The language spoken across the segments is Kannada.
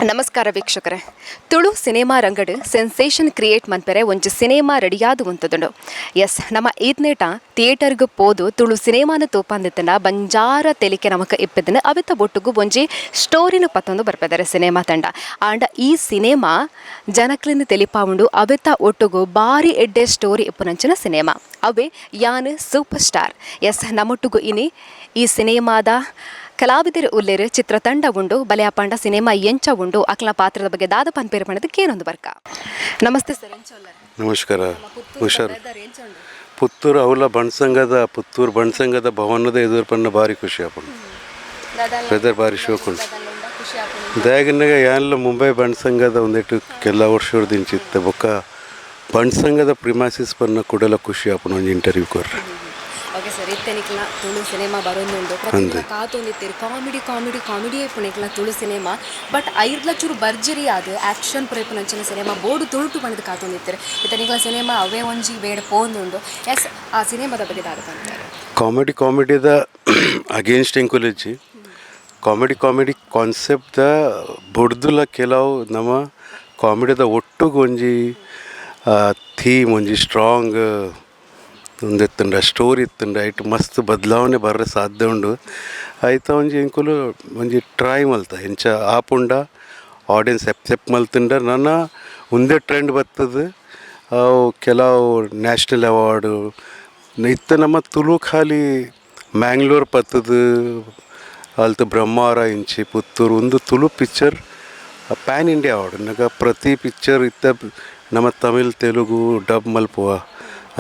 ನಮಸ್ಕಾರ ವೀಕ್ಷಕರೇ. ತುಳು ಸಿನಿಮಾ ರಂಗಡ್ ಸೆನ್ಸೇಷನ್ ಕ್ರಿಯೇಟ್ ಮನ್ಪೆರೆ ಒಂಜಿ ಸಿನಿಮಾ ರೆಡಿಯಾದು ಉಂತದುಂಡು. ಎಸ್, ನಮ್ಮ ಈದ್ನೇಟ ಥಿಯೇಟರ್ಗೆ ಪೋದು ತುಳು ಸಿನಿಮಾನ ತೂಪಂದಿತ್ತಂಡ ಬಂಜಾರ ತೆಲಿಕೆ ನಮಕ್ ಇಪ್ಪಿದ್ದನ್ನು ಅವಿತ ಒಟ್ಟುಗು ಒಂಜಿ ಸ್ಟೋರಿನ ಪತ್ತೊಂದು ಬರ್ಪೆದಾರೆ ಸಿನಿಮಾ ತಂಡ. ಆಂಡ ಈ ಸಿನಿಮಾ ಜನಕ್ಲಿಂದ ತೆಲಿಪಾವುಂಡು ಅವಿತ ಒಟ್ಟುಗು ಬಾರಿ ಎಡ್ಡೆ ಸ್ಟೋರಿ ಇಪ್ಪುನಂಚಿನ ಸಿನಿಮಾ ಅವೇ ಯಾನ್ ಸೂಪರ್ ಸ್ಟಾರ್. ಎಸ್, ನಮ್ಮೊಟ್ಟುಗು ಇನಿ ಈ ಸಿನಿಮಾದ ಕಲಾವಿದರು ಉಲ್ಲೇರು ಚಿತ್ರತಂಡ ಉಂಡು ಬಲೆಯಪಂಡ ಸಿನಿಮಾ ಎಂಚ ಉಂಡು ಅಕ್ಲ ಪಾತ್ರದ ಬಗ್ಗೆ ದಾದ ಪನ್ಪೇರು ಪಣದಕ್ಕೆ ಏನೊಂದು ಬರ್ಕ. ನಮಸ್ತೆ ಸರ್. ನಮಸ್ಕಾರ. ಹುಷಾರು. ಪುತ್ತೂರು ಅವಲ ಪುತ್ತೂರು ಬಣ್ಸಂಗದ ಭವನದ ಎದುರು ಪನ್ನ ಭಾರಿ ಖುಷಿ ಆಪುಂಡು. ವೆದರ್ ಭಾರಿ ಶೋಕುಂಡು. ದಾಯಗನ್ನಾಗ ಯಾನೆಲ್ಲ ಮುಂಬೈ ಬಣ್ಸಂಗದ ಒಂದಿಟ್ಟು ಕೆಲ ವರ್ಷ ದಿಂಚಿತ್ತೆ ಬೊಕ್ಕ ಬಣ್ಸಂಗದ ಪ್ರಿಮಾಸಿಸ್ ಪನ್ನ ಕೂಡಲ ಖುಷಿ ಆಪುಂಡು ಒಂದು ಇಂಟರ್ವ್ಯೂ ಕೊರ್ರೆ. ಓಕೆ ಸರ್, ಇತ್ತೆನಿಕ್ಲ ತುಳು ಸಿನಿಮಾ ಬರೋದುಂಡು ಪ್ರತಿ ಕಾತೊಂದಿತ್ತೀರಿ ಕಾಮಿಡಿ ಪುಣಿಕ್ಲ ತುಳು ಸಿನಿಮಾ. ಬಟ್ ಐರ್ಲ ಚೂರು ಭರ್ಜರಿ ಆದ ಆ್ಯಕ್ಷನ್ ಪುರೇಪುನಂಚಿನ ಸಿನಿಮಾ ಬೋರ್ಡು ತುಳುಟು ಬಂದು ಕಾತೊಂದಿತ್ತೀರಿ. ಇತ್ತೆನಿಕ್ಲ ಸಿನಿಮಾ ಅವೇ ಒಂಜಿ ಬೇಡ ಪೋಂದುಂಡು. ಎಸ್, ಆ ಸಿನಿಮಾದ ಬಗ್ಗೆ ದಾದ ಕಾಮಿಡಿದ ಅಗೇನ್ಸ್ಟ್ ಎಂಕುಲಿಜ್ಜಿ ಕಾಮಿಡಿ ಕಾನ್ಸೆಪ್ಟ್ದ ಬೊಡ್ದುಲ ಕೆಲವು ನಮ್ಮ ಕಾಮಿಡಿದ ಒಟ್ಟುಗೆ ಒಂಜಿ ಥೀಮ್ ಒಂಜಿ ಸ್ಟ್ರಾಂಗ್ ಒಂದು ಇತ್ತಂಡ ಸ್ಟೋರಿ ಇತ್ತಂಡ ಐಟು ಮಸ್ತ್ ಬದಲಾವಣೆ ಬರ್ರೆ ಸಾಧ್ಯ ಉಂಡು. ಆಯ್ತಾ ಒಂಜಿ ಎಂಕುಲು ಒಂಜಿ ಟ್ರೈ ಮಲ್ತ ಎಂಚ ಆಪುಂಡ ಆಡಿಯನ್ಸ್ ಎಕ್ಸೆಪ್ಟ್ ಮಲ್ತಂಡ ನನ್ನ ಒಂದೇ ಟ್ರೆಂಡ್ ಬರ್ತದೆ. ಅವು ಕೆಲವು ನ್ಯಾಷನಲ್ ಅವಾರ್ಡು ಇತ್ತ ನಮ್ಮ ತುಳು ಖಾಲಿ ಮ್ಯಾಂಗ್ಳೂರ್ ಪತ್ತದು ಅಲ್ತು ಬ್ರಹ್ಮಾವರ ಇಂಚಿ ಪುತ್ತೂರು ಒಂದು Tulu picture PAN India award ನಗ ಪ್ರತಿ ಪಿಕ್ಚರ್ ಇತ್ತ ನಮ್ಮ ತಮಿಳ್ ತೆಲುಗು ಡಬ್ ಮಲ್ಪುವ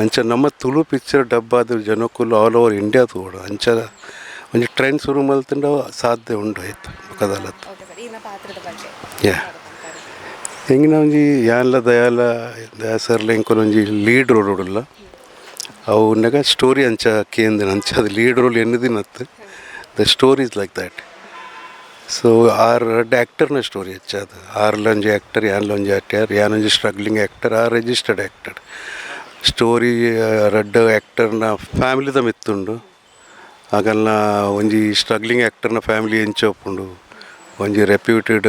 ಅಂಚ ನಮ್ಮ ತುಳು ಪಿಕ್ಚರ್ ಡಬ್ ಆದ ಜನಕ್ಕೂ ಆಲ್ ಓವರ್ ಇಂಡಿಯಾ ತೋಡು ಅಂಚ ಒಂಜಿ ಟ್ರೆಂಡ್ ಶುರು ಮಲ್ತಂಡ ಸಾಧ್ಯ ಉಂಡು ಆಯ್ತು ಕದಲತ್ತು. ಯಾ ಹೆಂಗಿನ ಒಂಜಿ ಯಾನ್ಲ ದಯಾಸರ್ಲ ಎಂಕೊಲ್ ಒಂಜಿ ಲೀಡ್ ರೋಲ್ ಉಡಲ್ಲ ಅವು ನಗ ಸ್ಟೋರಿ ಅಂಚ ಕೇಂದ್ರ ಅಂಚ ಅದು ಲೀಡ್ ರೋಲ್ ಎನ್ನದಿನತ್ತು the story is like that. So red ಆ್ಯಕ್ಟರ್ನ ಸ್ಟೋರಿ ಹೆಚ್ಚದು ಆರ್ಲೊಂಜಿ ಆ್ಯಕ್ಟರ್ ಯಾನ್ಲೊಂಜಿ ಆ್ಯಕ್ಟರ್ ಯಾನೊಂಜಿ struggling actor registered actor story red ಆ್ಯಕ್ಟರ್ನ ಫ್ಯಾಮಿಲಿದ ಮಿತ್ತುಂಡು ಆಗಲ್ನ ಒಂಜಿ ಸ್ಟ್ರಗ್ಲಿಂಗ್ ಆ್ಯಕ್ಟರ್ನ ಫ್ಯಾಮಿಲಿ ಎಂಚೊಪ್ಪುಂಡು ಒಂಜಿ ರೆಪ್ಯೂಟೆಡ್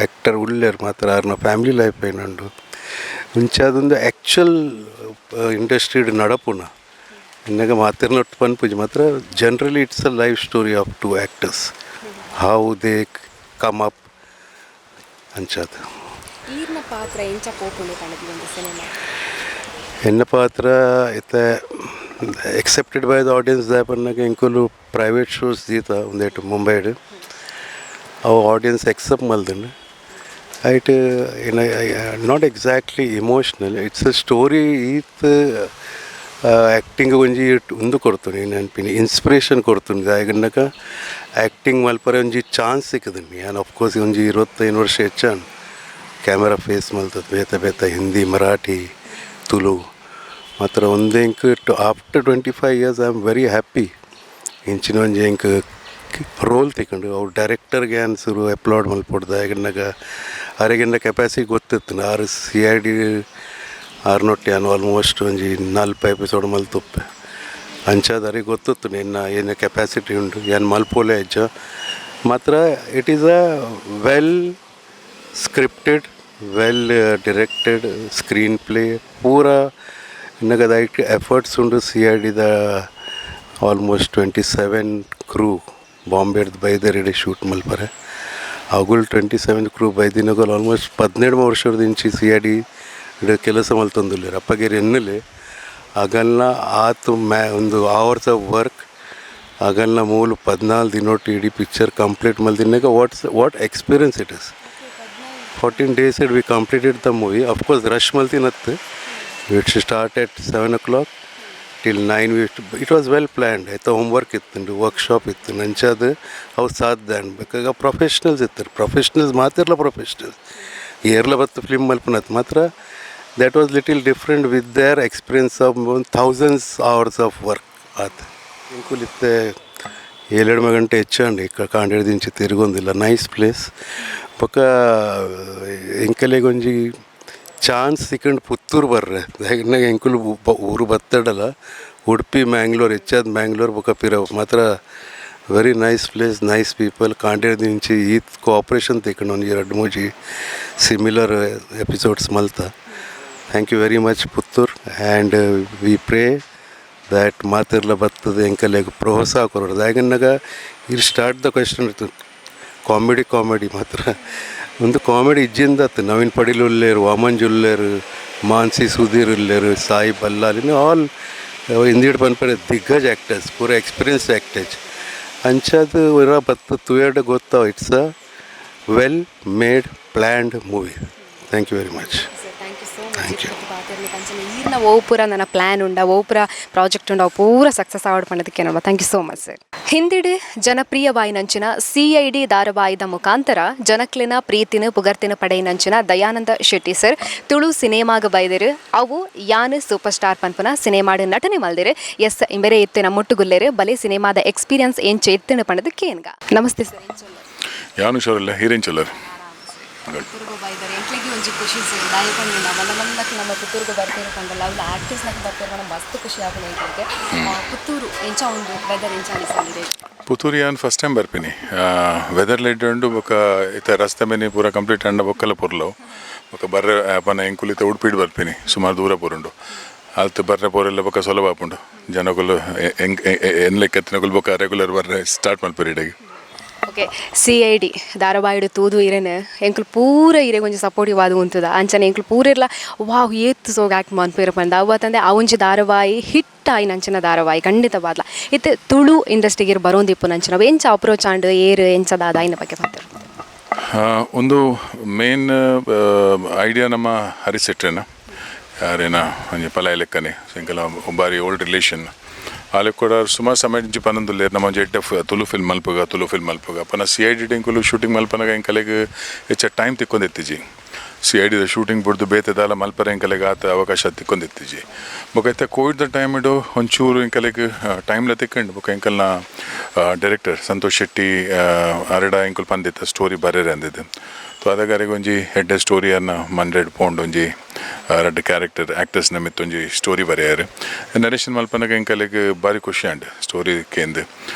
ಆ್ಯಕ್ಟರ್ ಉಳ್ಳೇರು ಮಾತ್ರ ಅವ್ರನ್ನ ಫ್ಯಾಮಿಲಿ ಲೈಫ್ ಏನುಂಡು ಮುಂಚೆ ಅದೊಂದು ಆ್ಯಕ್ಚುಯಲ್ ಇಂಡಸ್ಟ್ರಿಡ್ ನಡಪುನ ಇನ್ನಾಗ ಮಾತಿರ್ನೊಟ್ಟು ಪನ್ಪುಜಿ ಮಾತ್ರ generally it's a life story of two actors how they come up ಅಂಚದು. ಎನ್ನ ಪಾತ್ರ ಇತ್ತ ಎಕ್ಸೆಪ್ಟೆಡ್ ಬೈ ದ ಆಡಿಯನ್ಸ್ ದಾಪನ್ನಾಗ ಎಂಕುಲು ಪ್ರೈವೇಟ್ ಶೋಸ್ ದೀತ ಒಂದೇಟು ಮುಂಬೈಡು ಅವು ಆಡಿಯನ್ಸ್ ಎಕ್ಸೆಪ್ಟ್ ಮಲ್ದನು it in not exactly emotional it's a story ಈತ್ ಆ್ಯಕ್ಟಿಂಗ್ ಒಂಜಿ ಒಂದು ಕೊಡ್ತೀನಿ ನೆನಪಿನಿ ಇನ್ಸ್ಪಿರೇಷನ್ ಕೊಡ್ತೀನಿ ದಾಯಗನ್ನಾಗ ಆ್ಯಕ್ಟಿಂಗ್ ಮಲ್ಪರೆ ಒಂಜಿ ಚಾನ್ಸ್ ಸಿಕ್ಕದನಿ ನಾನು ಅಫ್ಕೋರ್ಸ್ ಒಂಜಿ 25 ವರ್ಷ ಹೆಚ್ಚಾನು ಕ್ಯಾಮೆರಾ ಫೇಸ್ ಮಲ್ತದ ಬೇತ ಹಿಂದಿ ಮರಾಠಿ ತುಳು ಮಾತ್ರ ಒಂದೇ ಇಂಕ್ after 25 years I am very happy ಇಂಚಿನ ಒಂಜಿ ಇಂಕ್ ರೋಲ್ ತಿಕೊಂಡು ಅವ್ರು ಡೈರೆಕ್ಟರ್ಗೆ ಅನ್ಸರು ಅಪ್ಲೋಡ್ ಮಲ್ಪಡ್ದು ಆಗನ್ನಾಗ ಅರೆಗಿನ್ನ ಕೆಪಾಸಿಟಿ ಗೊತ್ತಿತ್ತು ಆರು CID ಆರ್ನೊಟ್ಟಿ ಅನ್ನು ಆಲ್ಮೋಸ್ಟ್ ಒಂಜಿ 40 ಎಪಿಸೋಡ್ ಮಲ್ತುಪ್ಪೆ ಅಂಚಾದ ಅರಿಗೆ ಗೊತ್ತಿತ್ತು ಏನು ಕೆಪಾಸಿಟಿ ಉಂಡು ಏನು ಮಲ್ಪೋಲೆ ಹೆಜ್ಜ ಮಾತ್ರ it is a well scripted well directed screen play ಪೂರ ಇನ್ನಗ ದೈಟ್ ಎಫರ್ಟ್ಸ್ ಉಂಡು CIDದ ಆಲ್ಮೋಸ್ಟ್ 27 ಕ್ರೂ ಬಾಂಬೆಡ್ ಬೈದರೆಡೆ ಶೂಟ್ ಮಲ್ಪರೆ ಅಗುಲ್ 27 ಕ್ರೂ ಬೈದಿನಗಲ್ ಆಲ್ಮೋಸ್ಟ್ 12 ವರ್ಷದ ಇಂಚಿ CID ಇಡ ಕೆಲಸ ಮಲ್ತೊಂದುಲ್ಲೇರು ಅಪ್ಪಗೇರಿ ಎನ್ನಲೆ ಆಗಲ್ನ ಆತು ಒಂದು ಅವರ್ಸ್ ಆಫ್ ವರ್ಕ್ ಆಗಲ್ನ ಮೂಲು 14 ದಿನೊಟ್ಟು ಇಡೀ ಪಿಕ್ಚರ್ ಕಂಪ್ಲೀಟ್ ಮಲ್ತಿನಾಗ what experience it is 14 days we completed the movie. Of course rush maltinattu we should start at 7 o'clock till 9 it was well planned aitha homework ittundu workshop ittu nanchadu avu sadhan bekaga professionals maatirla professionals yerla battu film malpunat matra that was little different with their experience of thousands hours of work at inkulitte 7 ಗಂಟೆ ಹೆಚ್ಚಂడి ఇక్కడ ಕಾಂಡಿಡ್ದಿಂಚಿ ತಿರುಗೊಂದಿಲ್ಲ ನೈಸ್ ಪ್ಲೇಸ್ ಪಕ್ಕ ಎಂಕಲೆಗೊಂಜಿ ಚಾನ್ಸ್ ಸಿಕ್ಕಂಡು ಪುತ್ತೂರು ಬರ್ರೆ ದಾಗಿನಾಗ ಎಂಕುಲು ಊರು ಬತ್ತಡಲ್ಲ ಉಡುಪಿ ಮ್ಯಾಂಗ್ಳೂರ್ ಹೆಚ್ಚಾದ ಮ್ಯಾಂಗ್ಳೂರ್ ಬೊಕ್ಕ ಪಿರವು ಮಾತ್ರ very nice place, nice people. ಕಾಂಡೇದ ಇಂಚಿ ಈ ಕೋಆಪ್ರೇಷನ್ ತೆಕೊಂಡು ಒಂದು ಎರಡು ಮೂಜಿ ಸಿಮಿಲರ್ ಎಪಿಸೋಡ್ಸ್ ಮಲ್ತ. Thank you very much Puttur. And we pray that ಮಾತಿರ್ಲ ಬರ್ತದೆ ಎಂಕಲೆಗೆ ಪ್ರೋತ್ಸಾಹ ಕೊರೋದು. ಯಾಕಂದಾಗ ಇಲ್ಲಿ ಸ್ಟಾರ್ಟ್ ದ ಕ್ವೆಶನ್ ಇರ್ತದೆ ಕಾಮಿಡಿ ಮಾತ್ರ ಒಂದು ಕಾಮಿಡಿ ಇಜ್ಜಿಂದ ನವೀನ್ ಪಡೀಲ್ ಉಲ್ಲೇರು, ವಾಮನ್ ಜುಲ್ಲೇರು, ಮಾನ್ಸಿ ಸುಧೀರ್ ಉಲ್ಲೇರು, ಸಾಯಿ ಬಲ್ಲಾಲಿನ ಆಲ್ ಇಂದಿಡ್ ಪನ್ಪರೆ ದಿಗ್ಗಜ್ ಆ್ಯಕ್ಟರ್ಸ್, ಪೂರ ಎಕ್ಸ್ಪೀರಿಯನ್ಸ್ ಆ್ಯಕ್ಟರ್ಸ್ ಅಂಚದು ಇರೋ ಬತ್ತು ತುಯರ್ಡ್ ಗೊತ್ತಾವ. It's a well made planned movie. Thank you very much. Thank you. ಈರ್ನ ಓಪುರ ನನ್ನ ಪ್ಲ್ಯಾನ್ ಉಂಡ ಓಪುರ ಪ್ರಾಜೆಕ್ಟ್ ಉಂಡ ಪೂರ ಸಕ್ಸಸ್ ಆವಡ್ ಪಣ್ಣದಕ್ಕೆ ನೋಡುವ. Thank you so much sir. ಹಿಂದಿಡು ಜನಪ್ರಿಯವಾಯಿನಂಚಿನ CID ಧಾರಾವಾಹಿದ ಮುಖಾಂತರ ಜನಕ್ಲಿನ ಪ್ರೀತಿನ ಪುಗರ್ತಿನ ಪಡೆಯಿನಂಚಿನ ದಯಾನಂದ ಶೆಟ್ಟಿ ಸರ್ ತುಳು ಸಿನಿಮಾಗ ಬೈದಿರು ಅವು ಯಾನ್ ಸೂಪರ್ ಸ್ಟಾರ್ ಪನ್ಪನ ಸಿನಿಮಾಡು ನಟನೆ ಮಲ್ದಿರು. ಎಸ್ ಇಂಬೆರೆ ಎತ್ತಿನ ಮುಟ್ಟುಗುಲ್ಲೇರು ಬಲೆ ಸಿನಿಮಾದ ಎಕ್ಸ್ಪೀರಿಯನ್ಸ್ ಏನ್ ಚೇತ್ತಿನ ಪಣ್ಣದಕ್ಕೆ ಏನ್ಗ. ನಮಸ್ತೆ ಸರ್. ಯಾನು ಶೋರಲ್ಲ ಹೀರೇನ್ ಚೊಲ್ಲರು ಪುತ್ತೂರ್ಗು ಬೈದರೆ ಎಂಟ್ಲಿಗೆ ಒಂಜಿ ಖುಷಿ ಸರ್. ದಾಯಕೊಂಡು ಮಲ್ಲಕ್ಕೆ ನಮ್ಮ ಪುತ್ತೂರ್ಗು ಬರ್ತೀರಿ ಕಂಡಲ್ಲ ಅವ್ಲ ಆರ್ಟಿಸ್ಟ್ನಕ್ಕೆ ಬರ್ತೀರಿ ಮಸ್ತ್ ಖುಷಿ ಆಗಿದೆ ಎಂಟ್ಲಿಗೆ. ಪುತ್ತೂರು ಎಂಚ ಉಂಡು ವೆದರ್ ಎಂಚ ಅನಿಸಿದೆ? ಪುತ್ತೂರು ಯಾನ್ ಫಸ್ಟ್ ಟೈಮ್ ಬರ್ಪಿನಿ. ವೆದರ್ ಲೈಟ್ ಉಂಡು ಬೊಕ ಇತ್ತ ರಸ್ತೆ ಮೇನೆ ಪೂರ ಕಂಪ್ಲೀಟ್ ಅಂಡ ಬೊಕ್ಕಲ ಪುರ್ಲವು ಬೊಕ ಬರ್ರೆ ಪನ ಎಂಕುಲಿತ ಉಡುಪಿಡ್ ಬರ್ಪಿನಿ ಸುಮಾರು ದೂರ ಪುರುಂಡು. ಅಲ್ತು ಬರ್ರೆ ಪೋರೆಲ್ಲ ಬೊಕ ಸುಲಭ ಆಪುಂಡು. ಜನಗಳು ಎನ್ಲೆಕ್ಕೆತ್ತಿನಗಳು ಬೊಕ ರೆಗ್ಯುಲರ್ ಬರ್ರೆ ಸ್ಟಾರ್ಟ್ ಮಲ್ಪರಿಡೆಗೆ. ಓಕೆ, CID ಧಾರಾವಾಹಿಡು ತೂದು ಇರೇನೆ ಎಂಕುಲು ಪೂರ ಇರೆ ಕೊಂಚ ಸಪೋರ್ಟಿವ್ ಆದು ಉಂತದ ಅಂಚನೆ ಎಂಕುಲು ಪೂರ ಇರ್ಲ ವಾವ್ ಏತ್ ಸೋಗ ಆ್ಯಕ್ಟ್ ಮನ್ಪೇರು ಪಂಡ ಅವತ್ತಂದೆ ಅವಂಜಿ ಧಾರಾವಾಹಿ ಹಿಟ್ ಆಯಿ ನಂಚಿನ ಧಾರಾವಾಹಿ ಖಂಡಿತ ಬಾದ್ಲ ಇತ್ತೆ ತುಳು ಇಂಡಸ್ಟ್ರಿಗೆ ಬರೋಂದಿಪ್ಪು ನಂಚಿನ ಎಂಚ ಅಪ್ರೋಚ್ ಆಂಡ್ ಏರು ಎಂಚದಾದ ಐನ ಬಗ್ಗೆ ಮಾತಾಡ. ಒಂದು ಮೇನ್ ಐಡಿಯಾ ನಮ್ಮ ಹರಿಸೆಟ್ರೇನ ಯಾರೇನ ಒಂಜಿ ಪಲಾಯ ಲೆಕ್ಕನೆ ಎಂಕಲ ಬಾರಿ ಓಲ್ಡ್ ರಿಲೇಷನ್ ಅಲ್ಲಿ ಕೂಡ ಸುಮಾರು ಸಮಯ ಇಂಚಿ ಪನ್ನೊಂದು ನಮ್ಮ ಎಡ್ಡೆ ತುಳು ಫಿಲ್ಮ್ ಮಲ್ಪಗ ಪನ CID ಎಂಕುಲು ಶೂಟಿಂಗ್ ಮಲ್ಪನಾಗ ಎಂಕಲೆಗೆ ಹೆಚ್ಚು ಟೈಮ್ ತಿಕ್ಕೊಂದಿತ್ತಿಜಿ. CID ಶೂಟಿಂಗ್ ಬಿಡ್ದು ಬೇತೆದಾಲ ಮಲ್ಪರ ಎಂಕಲೆಗೆ ಆತ ಅವಕಾಶ ತಿಕ್ಕೊಂದಿತ್ತಿಜಿ. ಬೊಕ ಕೋವಿಡ್ ಟೈಮ್ ಇಡು ಒಂಚೂರು ಎಂಕಲೆಗೆ ಟೈಮ್ಲ ತಿಕ್ಕೊಂಡು ಬೊಕ ಎಂಕಲ್ನ ಡೈರೆಕ್ಟರ್ ಸಂತೋಷ್ ಶೆಟ್ಟಿ ಅರಡ ಎಂಕುಲು ಪಂದಿತ್ತ ಸ್ಟೋರಿ ಬರೇರೆ ಅಂದಿದ್ದೆ. ಸೊ ಅದಗಾರಿಗೆ ಒಂಜಿ ಹೆಡ್ಡೆ ಸ್ಟೋರಿಯನ್ನು ಮಂಡ್ರೆಡ್ ಪೌಂಡ್ ಒಂಜಿ ಎರಡು ಕ್ಯಾರೆಕ್ಟರ್ ಆ್ಯಕ್ಟರ್ಸ್ನ ಮಿತ್ತು ಒಂಜಿ ಸ್ಟೋರಿ ಬರೆಯಾರು. ನರೇಶನ್ ಮಲ್ಪನಾಗ ಎಂಕಲೆಗೆ ಭಾರಿ ಖುಷಿ ಅಂಡ್ ಸ್ಟೋರಿ ಕೇಂದ್ರ.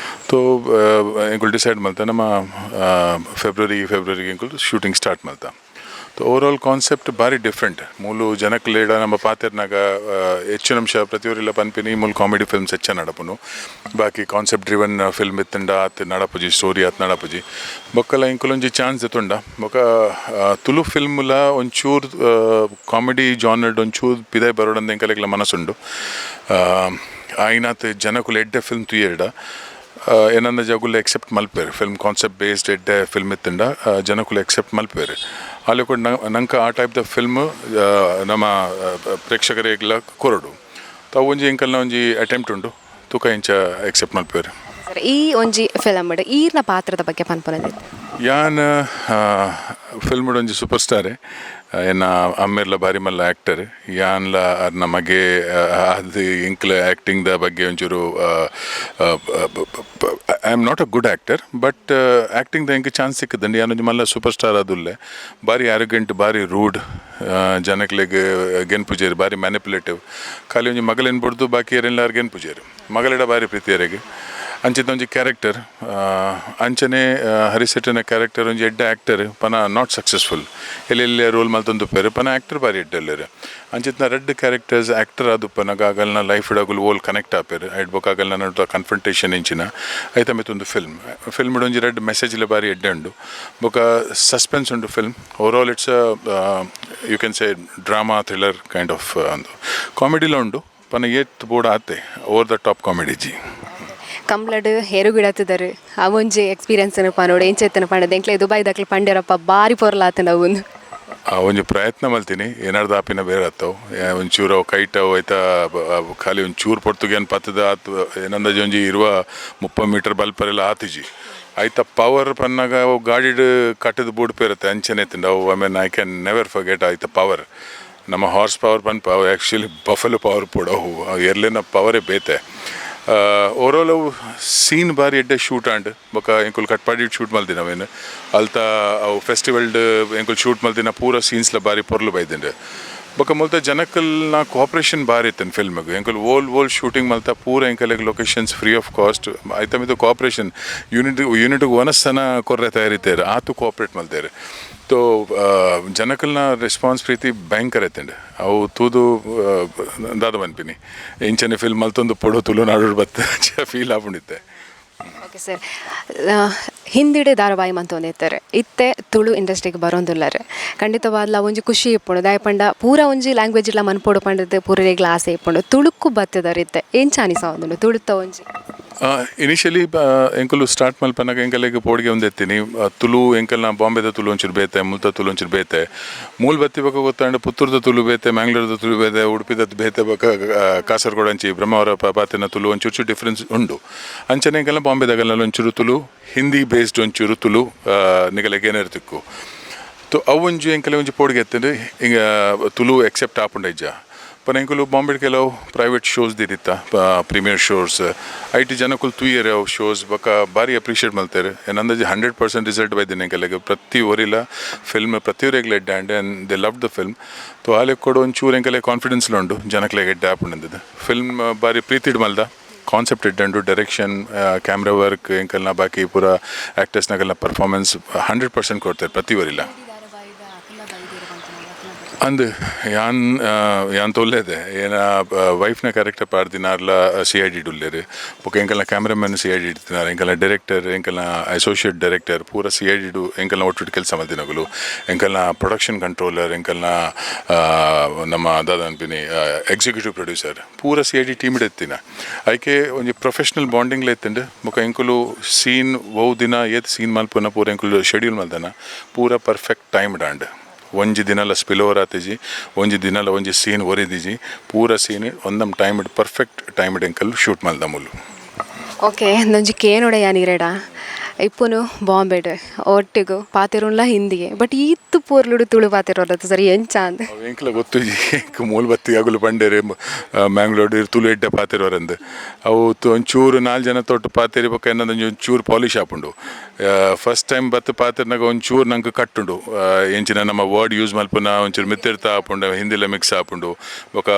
ಸೊ ಎಂಕುಲು ಡಿಸೈಡ್ ಮಲ್ತ ನಮ್ಮ ಫೆಬ್ರವರಿಗೆ ಎಂಕುಲು ಶೂಟಿಂಗ್ ಸ್ಟಾರ್ಟ್ ಮಲ್ತ. ಸೊ ಓವರಾಲ್ ಕಾನ್ಸೆಪ್ಟ್ ಭಾರಿ ಡಿಫ್ರೆಂಟ್. ಮೂಲು ಜನಕ್ಕೆ ಲೇಡ ನಮ್ಮ ಪಾತೆರ್ನಾಗ ಹೆಚ್ಚಿನ ಅಂಶ ಪ್ರತಿಯೊರಿಲ್ಲ ಪನ್ಪಿನಿ ಮೂಲ ಕಾಮಿಡಿ ಫಿಲ್ಮ್ಸ್ ಹೆಚ್ಚ ನಡಪುನು. ಬಾಕಿ ಕಾನ್ಸೆಪ್ಟ್ ಡ್ರಿವನ್ ಫಿಲ್ಮ್ ಇತ್ತಂಡ ಆತ್ ನಡಪುಜಿ ಸ್ಟೋರಿ ಆತ್ ನಡಪುಜಿ ಬೊಕ್ಕಲ ಇಂಕುಲೊಂಜಿ ಚಾನ್ಸ್ ಇತ್ತುಂಡ ಬೊಕ ತುಳು ಫಿಲ್ಮ್ಲ ಒಂಚೂರು ಕಾಮಿಡಿ ಜಾನರ್ಡ್ ಒಂಚೂರು ಪಿದಾಯ್ ಬರೋಡಂದ ಎಂಕಲೆಗ್ಲ ಮನಸ್ಸುಂಡು. ಆಯ್ನಾತ್ ಜನಕುಲು ಎಡ್ಡೆ ಫಿಲ್ಮ್ ತುಯೇಡ ಏನಂದ ಜಗುಲ್ಲ ಎಕ್ಸೆಪ್ಟ್ ಮಲ್ಪೇರು ಫಿಲ್ಮ್ ಕಾನ್ಸೆಪ್ಟ್ ಬೇಸ್ಡ್ ಎಡ್ಡೆ ಫಿಲ್ಮ್ ಇತ್ತಂಡ ಜನಕುಲು ಎಕ್ಸೆಪ್ಟ್ ಮಲ್ಪೇರು. ಅಲ್ಲಿ ಕೂಡ ನಂಗೆ ಆ ಟೈಪ್ ದ ಫಿಲ್ಮ್ ನಮ್ಮ ಪ್ರೇಕ್ಷಕರಿಗೆಲ್ಲ ಕೊರಡು ತಾವು ಒಂಜಿ ಎಂಕಲ್ನ ಒಂಜಿ ಅಟೆಂಪ್ಟ್ ಉಂಡು ತೂಕ ಇಂಚ ಎಕ್ಸೆಪ್ಟ್ ಮಲ್ಪೇರು. ಈ ಒಂಜಿ ಫಿಲಮ್ ಈರ್ನ ಪಾತ್ರದ ಬಗ್ಗೆ ಪನ್ಪನದ ಯಾನ್ ಫಿಲ್ಮ್ ಒಂಜಿ ಸೂಪರ್ ಸ್ಟಾರೇ ಎನ್ನ ಅಮ್ಮೆರ್ಲ ಬಾರಿ ಮಲ್ಲ ಆ್ಯಕ್ಟರ್ ಯಾನ್ಲ ನಮಗೆ ಅದು ಇಂಕ್ಲ ಆ್ಯಕ್ಟಿಂಗ್ದ ಬಗ್ಗೆ ಒಂಚೂರು I am not a good actor but ಆ್ಯಕ್ಟಿಂಗ್ದ ಎಂಗೆ ಚಾನ್ಸ್ ಸಿಕ್ಕದಂಡು ಯಾನೊಂದು ಮಲ್ಲ ಸೂಪರ್ ಸ್ಟಾರ್ ಅದುಲ್ಲೆ ಬಾರಿ ಆರೋಗ್ಯಂಟ್ ಬಾರಿ ರೂಡ್ ಜನಕ್ಲೆಗ್ ಗೆನ್ಪುಜೇರು ಬಾರಿ ಮ್ಯಾನಿಪುಲೇಟಿವ್ ಖಾಲಿ ಒಂಜಿ ಮಗಲೇನು ಬಿಡ್ದು ಬಾಕಿ ಏರೆಲ್ಲ ಗೆನ್ಪುಜೇರು ಮಗಲಿಡ ಬಾರಿ ಪ್ರೀತಿಯರಿಗೆ ಅಂಚಿದ ಒಂಜಿ ಕ್ಯಾರೆಕ್ಟರ್ ಅಂಚನೆ ಹರಿಸೆಟ್ಟಿನ ಕ್ಯಾರೆಕ್ಟರ್ ಒಂಜಿ ಎಡ್ಡೆ ಆ್ಯಕ್ಟರ್ ಪನ ನಾಟ್ ಸಕ್ಸಸ್ಫುಲ್ ಎಲ್ಲೆಲ್ಲ ರೋಲ್ ಮಲ್ತೊಂದು ಪೇರು ಪನ ಆ್ಯಕ್ಟರ್ ಬಾರಿ ಎಡ್ಡೆಲ್ಲರು ಅಂಚಿತ್ನ ರೆಡ್ ಕ್ಯಾರೆಕ್ಟರ್ಸ್ ಆ್ಯಕ್ಟರ್ ಅದು ಪನಗ ಆಗಲ್ನ ಲೈಫ್ ಇಡಾಗುಲ್ ಓಲ್ ಕನೆಕ್ಟ್ ಆಪೇರು ಐಟ್ ಬೊಕ್ ಆಗಲ್ನ ನಡುವ ಕನ್ಫ್ರಂಟೇಷನ್ ಇಂಚಿನ ಐತ ಮಿತ್ತೊಂದು ಫಿಲ್ಮ್ ಒಂಜಿ ರೆಡ್ ಮೆಸೇಜ್ಲ ಬಾರಿ ಎಡ್ಡೆ ಉಂಡು ಬೊಕ ಸಸ್ಪೆನ್ಸ್ ಉಂಡು film overall it's you can say drama thriller kind of ಒಂದು ಕಾಮಿಡಿಲ ಉಂಡು ಪನ ಏತ್ ಬೋರ್ಡ್ ಆತೆ ಓವರ್ ದ ಟಾಪ್ ಕಾಮಿಡಿ ಜಿ ಕಂಬ್ಲಡ್ ಹೆರುಗಿಡತ್ತಿದ್ದಾರೆ ಅವೊಂಜಿ ಎಕ್ಸ್ಪೀರಿಯನ್ಸ್ ಪನೋಡು ಎಂಚೆತ್ತನ ಪಂಡದ ಎಂಕ್ಲೆ ದುಬೈದಾಕ್ಲೆ ಪಂಡ್ಯರಪ್ಪ ಬಾರಿ ಪೊರ್ಲಾತನ ಅವನು ಒಂಜಿ ಪ್ರಯತ್ನ ಮಲ್ತೀನಿ ಏನಾರ್ದು ಆಪಿನ ಬೇರೆ ಆತವು ಒಂಚೂರು ಅವು ಕೈಟವು ಆಯ್ತಾ ಖಾಲಿ ಒಂಚೂರು ಪೊರ್ತುಗೇನು ಪತ್ತದ ಆತು ಏನಂದಾಜಿ ಒಂಜಿ ಇರುವ 30 ಮೀಟರ್ ಬಲ್ಪರೆಲ್ಲ ಆತಿಜಿ ಆಯ್ತಾ ಪವರ್ ಪನ್ನಾಗ ಅವು ಗಾಡಿಡ್ ಕಟ್ಟದ ಬೂಡ್ ಪೇರುತ್ತೆ ಅಂಚನೆ ತಿಂಡ ಅವು I mean I can never forget ಆಯ್ತಾ ಪವರ್ ನಮ್ಮ ಹಾರ್ಸ್ ಪವರ್ ಪನ್ಪ ಅವು ಆ್ಯಕ್ಚುಲಿ ಬಫೆಲೋ ಪವರ್ ಪೂಡ ಅವು ಎರ್ಲಿನ ಪವರೇ ಬೇತೆ ಓವರಾಲ್ ಅವು ಸೀನ್ ಬಾರಿ ಎಡ್ಡೆ ಶೂಟ್ ಆಂಡ್ ಬೊಕ ಎಂಕುಲು ಕಟ್ಪಾಡಿ ಶೂಟ್ ಮಲ್ದಿನ ಅವೇನು ಅಲ್ತ ಅವು ಫೆಸ್ಟಿವಲ್ಡ್ ಎಂಕುಲು ಶೂಟ್ ಮಲ್ದಿನ ಪೂರ ಸೀನ್ಸ್ಲ ಬಾರಿ ಪೊರ್ಲು ಬೈದಿಂಡು ಬೊಕ ಮುಲ್ತ ಜನಕ್ಕಲ್ನ ಕೋಆಪ್ರೇಷನ್ ಬಾರಿ ಇತ್ತನ್ ಫಿಲ್ಮ್ಗೆ ಎಂಕಲ್ ಓಲ್ ಶೂಟಿಂಗ್ ಮಲ್ತ ಪೂರ ಎಂಕಲೆಗ್ ಲೊಕೇಶನ್ಸ್ ಫ್ರೀ ಆಫ್ ಕಾಸ್ಟ್ ಐತ ಮಿದು ಕೋಆಪ್ರೇಷನ್ ಯೂನಿಟ್ಗೆ ಒನಸ್ತನ ಕೊರ್ರೆ ತಯಾರಿತೇರು ಆತು ಕೋಆಪ್ರೇಟ್ ಮಲ್ತೇರು ತೋ ಜನಕ್ಕಲ್ನ ರೆಸ್ಪಾನ್ಸ್ ಪ್ರೀತಿ ಭಯಂಕರ ಐತಂಡೆ ಅವು ತೂದು ದಾದ ಬನ್ಪಿನಿ ಇಂಚನೆ ಫಿಲ್ಮ್ ಮಲ್ತೊಂದು ಪೊಡು ತುಳು ನಾಡು ಬತ್ತ ಫೀಲ್ ಆಪುಂಡಿತ್ತೆ. ಓಕೆ ಸರ್, ಹಿಂದಿಡೆ ಧಾರಾವಾಹಿ ಮಂತೊಂದಿತ್ತಾರೆ ಇತ್ತೆ ತುಳು ಇಂಡಸ್ಟ್ರಿಗೆ ಬರೋಂದುಲ್ಲರೆ ಖಂಡಿತವಾದ್ಲ ಒಂಜಿ ಖುಷಿ ಇಪ್ಪುಂಡು ದಾಯಪಂಡ ಪೂರ ಒಂಜಿ ಲ್ಯಾಂಗ್ವೇಜ್ ಇಲ್ಲ ಮನ್ಪೋಡು ಪಂಡದೆ ಪೂರರೆಗ್ಲ ಆಸೆ ಇಪ್ಪುಂಡು ತುಳುಕು ಬತ್ತದರ್ ಇತ್ತೆ ಏನ್ ಚಾನಿಸ ಒಂದುಂಡು ತುಳುತ್ತ ಒಂಜಿ ಇನಿಷಿಯಲಿ ಎಂಕಲು ಸ್ಟಾರ್ಟ್ ಮಲ್ಪನಾಗ ಎಂಕಲೆಗೆ ಪೋಡಿಗೆ ಒಂದೆತ್ತೀನಿ ತುಳು ಎಂಕಲ್ನ ಬಾಂಬೆದ ತುಳು ಒಂಚೂರು ಬೇತೆ ಮುಲ್ತ ತುಳು ಒಂಚೂರು ಬೇತೆ ಮೂಲ ಬತ್ತಿ ಬಕ್ಕ ಗೊತ್ತಾಂಡ ಪುತ್ತೂರ್ದ ತುಳು ಬೇತೆ ಮ್ಯಾಂಗ್ಳೂರ್ದ ತುಳು ಬೇತೆ ಉಡುಪಿದ ಬೇತೆ ಬಕ್ಕ ಕಾಸರಗೋಡು ಅಂಚಿ ಬ್ರಹ್ಮಾವರ ಪಾತಿನ ತುಳು ಒಂಚೂರು ಡಿಫ್ರೆನ್ಸ್ ಉಂಡು ಅಂಚನೆ ಎಂಕಲ್ನ ಬಾಂಬೆದಾಗಲ್ಲ ಒಂಚೂರು ತುಳು ಹಿಂದಿ ಬೇಸ್ಡ್ ಒಂಚೂರು ತುಳು ನಿಗಲೆಗೆ ಏನಿರ್ತಿಕ್ಕು ತೊ ಅವು ಒಂಜಿ ಎಂಕಲೆ ಒಂಜಿ ಪೋಡಿಗೆ ಎತ್ತಂಡು ಹಿಂಗ ತುಳು ಎಕ್ಸೆಪ್ಟ್ ಆಪುಂಡ ಇಜ್ಜ ಪನ ಎಂಕುಲು ಬಾಂಬೆಡ್ ಕೆಲವು ಪ್ರೈವೇಟ್ ಶೋಸ್ ದಿರಿತ್ತ ಪ್ರೀಮಿಯರ್ ಶೋಸ್ ಐಟಿ ಜನಕ್ಕುಲು ತೂಯರೆ ಅವು ಶೋಸ್ ಬೊಕ ಭಾರಿ ಅಪ್ರಿಷಿಯೇಟ್ ಮಲ್ತಾರೆ ನಂದಾಜಿ 100% ರಿಸಲ್ಟ್ ಬೈದಿನಿ ಎಂಕಲೆಗೆ ಪ್ರತಿ ಒರಿಲ ಫಿಲ್ಮ್ ಪ್ರತಿಯೊರೆಗ್ಲ ಎಡ್ಡೆ and they love the film ತೊ ಆಲೆ ಕೊಡು ಒಂಚೂರು ಎಂಕಲೆ ಕಾನ್ಫಿಡೆನ್ಸ್ಲ ಉಂಡು ಜನಕ್ಲೆಗೆ ಎಡ್ಡೆ ಆಪುಂಡಿದ್ದು ಫಿಲ್ಮ್ ಭಾರಿ ಪ್ರೀತಿಡ್ ಮಲ್ದ ಕಾನ್ಸೆಪ್ಟ್ ಇಡ್ಡಂಡು ಡೈರೆಕ್ಷನ್ ಕ್ಯಾಮ್ರಾ ವರ್ಕ್ ಎಂಕಲ್ನ ಬಾಕಿ ಪೂರ ಆ್ಯಕ್ಟರ್ಸ್ನಾಗೆಲ್ಲ ಪರ್ಫಾರ್ಮೆನ್ಸ್ 100% ಕೊಡ್ತಾರೆ ಪ್ರತಿ ಒರಿಲ ಅಂದು ಯಾನ್ ತೊಲ್ಲೇದೆ ಏನ ವೈಫ್ನ ಕ್ಯಾರೆಕ್ಟರ್ ಪಾಡ್ದಿನಾರ್ಲ CID ಉಲ್ಲೇರು ಬೊಕ ಎಂಕಲ್ನ ಕ್ಯಾಮ್ರಾಮನ್ CID ಇಡ್ತಿನಾರ ಎಂಕಲ್ನ ಡೈರೆಕ್ಟರ್ ಎಂಕಲ್ನ ಅಸೋಸಿಯೇಟ್ ಡೈರೆಕ್ಟರ್ ಪೂರ CID ಎಂಕಲ್ನ ಒಟ್ಟು ಕೆಲಸ ಮಲ್ತಿನಗಲು ಎಂಕಲ್ನ ಪ್ರೊಡಕ್ಷನ್ ಕಂಟ್ರೋಲರ್ ಎಂಕಲ್ನ ನಮ್ಮ ದಾದ ಅನ್ಪಿನಿ ಎಕ್ಸಿಕ್ಯೂಟಿವ್ ಪ್ರೊಡ್ಯೂಸರ್ ಪೂರ CID ಟೀಮ್ ಇಡೆತ್ತಿನ ಐಕೆ ಒಂಜಿ ಪ್ರೊಫೆಷನಲ್ ಬಾಂಡಿಂಗ್ಲ ಎತ್ತಂಡು ಬೊಕ ಎಂಕುಲು ಸೀನ್ ಒವು ದಿನ ಏತ್ ಸೀನ್ ಮಲ್ಪುನ ಪೂರ ಎಂಕುಲು ಶೆಡ್ಯೂಲ್ ಮಲ್ತನ ಪೂರ ಪರ್ಫೆಕ್ಟ್ ಟೈಮ್ ಡಾಂಡ್ ಒಂಜಿ ದಿನಲ ಸ್ಪಿಲ್ ಓವರ್ ಆತಿಜಿ ಒಂಜಿ ದಿನಲ ಒಂಜಿ ಸೀನ್ ಒರಿದಿಜಿ ಪೂರ ಸೀನ್ ಒಂದಮ್ ಟೈಮ್ ಪರ್ಫೆಕ್ಟ್ ಟೈಮ್ ಎಂಕಲ್ ಶೂಟ್ ಮಲ್ದ ಮುಲ್ಲು. ಓಕೆ ಒಂಜಿ ಕೇನೊಡೆ ಯಾನಿರೆಡ ಇಪ್ಪುನು ಬಾಂಬೆಡ್ ಒಟ್ಟಿಗೂ ಪಾತೆರುನ್ಲ ಹಿಂದಿಗೆ ಬಟ್ ಈತ್ತು ಪೂರ್ಲುಡು ತುಳು ಪಾತೆರೋದು ಸರಿ ಎಂಚ ಅಂದ್ ಎಂಕ್ಲ ಗೊತ್ತು ಮೂಲ ಬತ್ತಿ ಆಗಲು ಬಂಡೇರೆ ಮ್ಯಾಂಗ್ಳೂರು ತುಳು ಎಡ್ಡೆ ಪಾತೆರೋರಂದು ಅವು ಒಂಚೂರು 4 ಜನ ತೊಟ್ಟು ಪಾತೆರಿ ಬೊಕ್ಕ ಏನಂದ ಒಂಚೂರು ಪಾಲಿಶ್ ಆಪುಂಡು ಫಸ್ಟ್ ಟೈಮ್ ಬತ್ತು ಪಾತೆರ್ನಾಗ ಒಂಚೂರು ನಂಗೆ ಕಟ್ಟುಂಡು ಎಂಚಿನ ನಮ್ಮ ವರ್ಡ್ ಯೂಸ್ ಮಲ್ಪುನ ಒಂಚೂರು ಮಿತ್ತಿರ್ತಾ ಆಪುಂಡು ಹಿಂದಿಲ ಮಿಕ್ಸ್ ಆಪುಂಡು ಬೊಕ್ಕ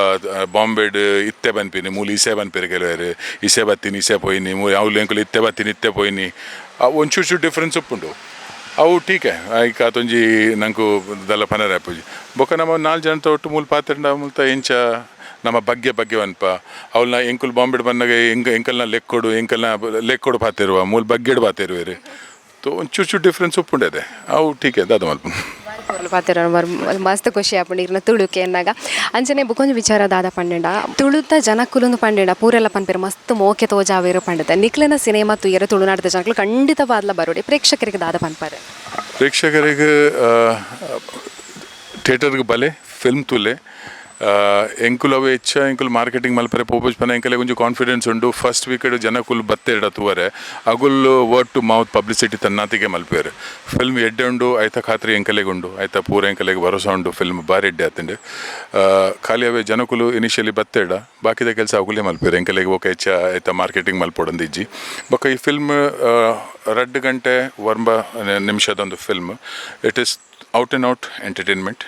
ಬಾಂಬೆಡ್ ಇತ್ತೆ ಬನ್ಪಿನಿ ಮೂಲ ಇಸೆ ಬನ್ಪಿರಿ ಕೆಲವರು ಇಸೆ ಬತ್ತೀನಿ ಇಸೆ ಪೋಯ್ನಿ ಅವ್ಲು ಎಂಕುಲು ಇತ್ತೆ ಬತ್ತೀನಿ ಇತ್ತೆ ಪೋಯ್ನಿ ಒಂಚೂರು ಡಿಫ್ರೆನ್ಸ್ ಉಪ್ಪುಂಡು ಅವು ಟೀಕೆ ಈಗ ಆತೊಂಜಿ ನಂಗೆ ದಲ್ಲ ಪನರ ಆಪುಜಿ ಬೊಕ್ಕ ನಮ್ಮ 4 ಜನ ತೊಟ್ಟು ಮೂಲ ಪಾತ್ರೆ ಮುಲ್ತ ಎಂಚ ನಮ್ಮ ಬಗ್ಗೆ ಅನ್ಪ ಅವಳನ್ನ ಎಂಕುಲ್ ಬಾಂಬೆಡ್ ಬಂದಾಗ ಎಂಕಲ್ನ ಲೆಕ್ಕೊಡು ಪಾತಿರುವ ಮೂಲ ಬಗ್ಗೆಡ್ ಪಾತಿರುವೇರಿ ತೊ ಒಂಚೂರು ಡಿಫ್ರೆನ್ಸ್ ಉಪ್ಪುಂಡದೆ ಅವು ಟೀಕೆ ದಾದ ಮಲ್ಪ ಪಾತೆರ ಮಸ್ತ್ ಖುಷಿ ಆಪುಂಡು ಇರ್ನ ತುಳುಕೆ ಎನ್ನಾಗ ಅಂಚನೆ ಬುಕೊಂಜಿ ವಿಚಾರ ದಾದ ಪಂಡೆಂಡ ತುಳುತ ಜನಕ್ಕುಲೊಂದು ಪಂಡೆಂಡ ಪೂರೆಲ್ಲ ಪನ್ಪೇರು ಮಸ್ತ್ ಮೋಕೆ ತೋಜಾವೇರು ಪಂಡದ ನಿಕ್ಲೆನ ಸಿನಿಮಾ ತುಯ್ಯರ ತುಳುನಾಡದ ಜನಕ್ಕಲು ಖಂಡಿತವಾದ್ಲ ಬರೋಡಿ ಪ್ರೇಕ್ಷಕರಿಗೆ ದಾದ ಪನ್ಪಾರೆ ಪ್ರೇಕ್ಷಕರಿಗೆ ಥಿಯೇಟರ್ಗೆ ಬಲೆ ಫಿಲ್ಮ್ ತುಲೆ ಎಂಕುಲು ಅವು ಹೆಚ್ಚ ಎಂಕುಲು ಮಾರ್ಕೆಟಿಂಗ್ ಮಲ್ಪರೆ ಪೋಪುಜ್ ಪನ ಎಂಕಲೆ ಒಂಜಿ ಕಾನ್ಫಿಡೆನ್ಸ್ ಉಂಡು ಫಸ್ಟ್ ವೀಕೆಡ್ ಜನಕ್ಕುಲು ಬತ್ತೆ ತುವರೆ ಅಗುಲ್ ವರ್ಡ್ ಟು ಮೌತ್ ಪಬ್ಲಿಸಿಟಿ ತನ್ನಾತಿಗೆ ಮಲ್ಪೇರು ಫಿಲ್ಮ್ ಎಡ್ಡೆ ಉಂಡು ಆಯ್ತ ಖಾತ್ರಿ ಎಂಕಲೆಗೆ ಉಂಡು ಆಯ್ತ ಪೂರ ಎಂಕಲೆಗೆ ಭರೋಸಾ ಉಂಡು ಫಿಲ್ಮ್ ಬಾರಿ ಎಡ್ಡೆ ಆತಂಡು ಖಾಲಿ ಅವೇ ಜನಕ್ಕುಲು ಇನಿಷಿಯಲಿ ಬತ್ತೆಡ ಬಾಕಿದ ಕೆಲಸ ಅಗುಲೇ ಮಲ್ಪೇರು ಎಂಕಲೆಗೆ ಓಕೆ ಹೆಚ್ಚ ಆಯ್ತ ಮಾರ್ಕೆಟಿಂಗ್ ಮಲ್ಪೊಡಂದಿಜ್ಜಿ ಬೊಕ್ಕ ಈ ಫಿಲ್ಮ್ 2 ಗಂಟೆ 1 ನಿಮಿಷದೊಂದು film it is out and out entertainment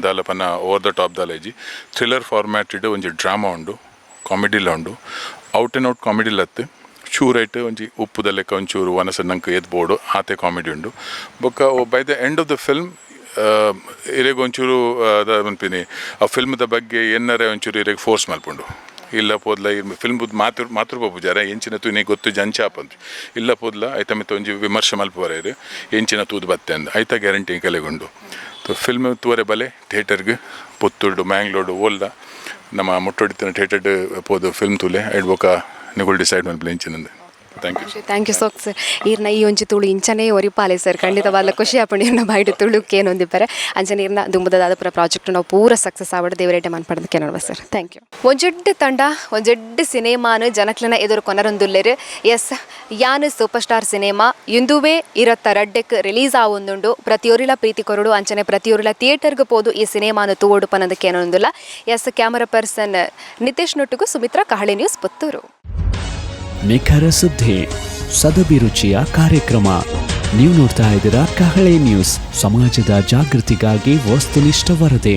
ದಾಲಪನ ಓವರ್ ದ ಟಾಪ್ ದಾಲೇಜಿ ಥ್ರಿಲ್ಲರ್ ಫಾರ್ಮ್ಯಾಟ್ ಇಡು ಒಂಜಿ ಡ್ರಾಮಾ ಉಂಡು ಕಾಮಿಡಿಲ ಉಂಡು ಔಟ್ ಆ್ಯಂಡ್ ಔಟ್ ಕಾಮಿಡಿಲ್ ಹತ್ತು ಚೂರೈಟ್ ಒಂಜಿ ಉಪ್ಪುದ ಲೆಕ್ಕ ಒಂಚೂರು ವನಸ ನಂಗೆ ಎದ್ಬೋಡು ಆತೆ ಕಾಮಿಡಿ ಉಂಡು ಬೊಕ್ಕ by the end of the film ಇರೆಗೆ ಒಂಚೂರು ಅನ್ಪಿನಿ ಆ ಫಿಲ್ಮ್ದ ಬಗ್ಗೆ ಏನರೇ ಒಂಚೂರು ಇರೆಗೆ ಫೋರ್ಸ್ ಮಲ್ಪುಂಡು ಇಲ್ಲ ಪೋದ್ಲ ಫಿಲ್ಮ್ ಬುದ್ ಮಾತೃ ಪೂಜಾರ ಎಂಚಿನ ತೂನಿ ಗೊತ್ತು ಜಂಚ ಆಪಂತು ಇಲ್ಲ ಪೋದ್ಲ ಐತ ಮಿತ್ತ ಒಂಜಿ ವಿಮರ್ಶೆ ಮಲ್ಪುವರೇರು ಎಂಚಿನ ತೂದು ಬತ್ತೆ ಅಂದ ಐತ ಗ್ಯಾರಂಟಿ ಕಲೆಗುಂಡು ಫಿಲ್ಮ್ ತೂವರೆ ಬಲೆ ಥಿಯೇಟರ್ಗೆ ಪುತ್ತೂರು ಮ್ಯಾಂಗ್ಳೂರು ಓಲ್ಲ ನಮ್ಮ ಮುಟ್ಟೊಡಿತಿನ ಥಿಯೇಟರ್ ಪೋದು ಫಿಲ್ಮ್ ತೂಲೆ ಐಡ್ಬೋಕ ನಿಗುಲ್ ಡಿಸೈಡ್ ಮಲ್ಪಲೆ ಇಂಚಿನಂದು ಥ್ಯಾಂಕ್ ಯು ಸೊ ಸರ್ ಈರ್ನ ಈ ಒಂಜಿ ತುಳು ಇಂಚನೇ ಒರಿಪಾಲೆ ಸರ್ ಖಂಡಿತವಾದ ಖುಷಿ ಆಪುಂಡು ಇರ್ನ ಬೈಡು ತುಳುಕ್ಕೆ ಏನೊಂದಿಪ್ಪರೆ ಅಂಚನೆ ಇರ್ನ ದುಂಬುದಾದ ಪೂರ ಪ್ರಾಜೆಕ್ಟ್ ನಾವು ಪೂರ ಸಕ್ಸಸ್ ಆವಡು ದೇವರೇಟೆ ಮನ್ಪಡದಕ್ಕೆ ನೋಡುವ ಸರ್ ಥ್ಯಾಂಕ್ ಯು ಒಂಜೊಡ್ಡು ತಂಡ ಒಂಜೊಡ್ಡು ಸಿನಿಮಾನು ಜನಕ್ಲನ ಎದುರು ಕೊನರೊಂದುಲ್ಲೆರು ಎಸ್ ಯಾನು ಸೂಪರ್ ಸ್ಟಾರ್ ಸಿನಿಮಾ ಇಂದುವೇ 22ಕ್ಕೆ ರಿಲೀಸ್ ಆವೊಂದುಂಡು ಪ್ರತಿಯೊರಿಲ ಪ್ರೀತಿ ಕೊರಡು ಅಂಚನೆ ಪ್ರತಿಯೊರಿಲ ಥಿಯೇಟರ್ಗೆ ಪೋದು ಈ ಸಿನಿಮಾನು ತೂವಡು ಪನ್ನದಕ್ಕೆ ಏನೊಂದುಲ್ಲ ಎಸ್ ಕ್ಯಾಮರಾ ಪರ್ಸನ್ ನಿತೇಶ್ ನೊಟ್ಟಿಗೂ ಸುಮಿತ್ರಾ ಕಹಳೆ ನ್ಯೂಸ್ ಪುತ್ತೂರು. ನಿಖರ ಸುದ್ದಿ ಸದಭಿರುಚಿಯ ಕಾರ್ಯಕ್ರಮ ನೀವು ನೋಡ್ತಾ ಇದ್ದೀರಾ ಕಹಳೆ ನ್ಯೂಸ್, ಸಮಾಜದ ಜಾಗೃತಿಗಾಗಿ ವಸ್ತುನಿಷ್ಠ ವರದಿ.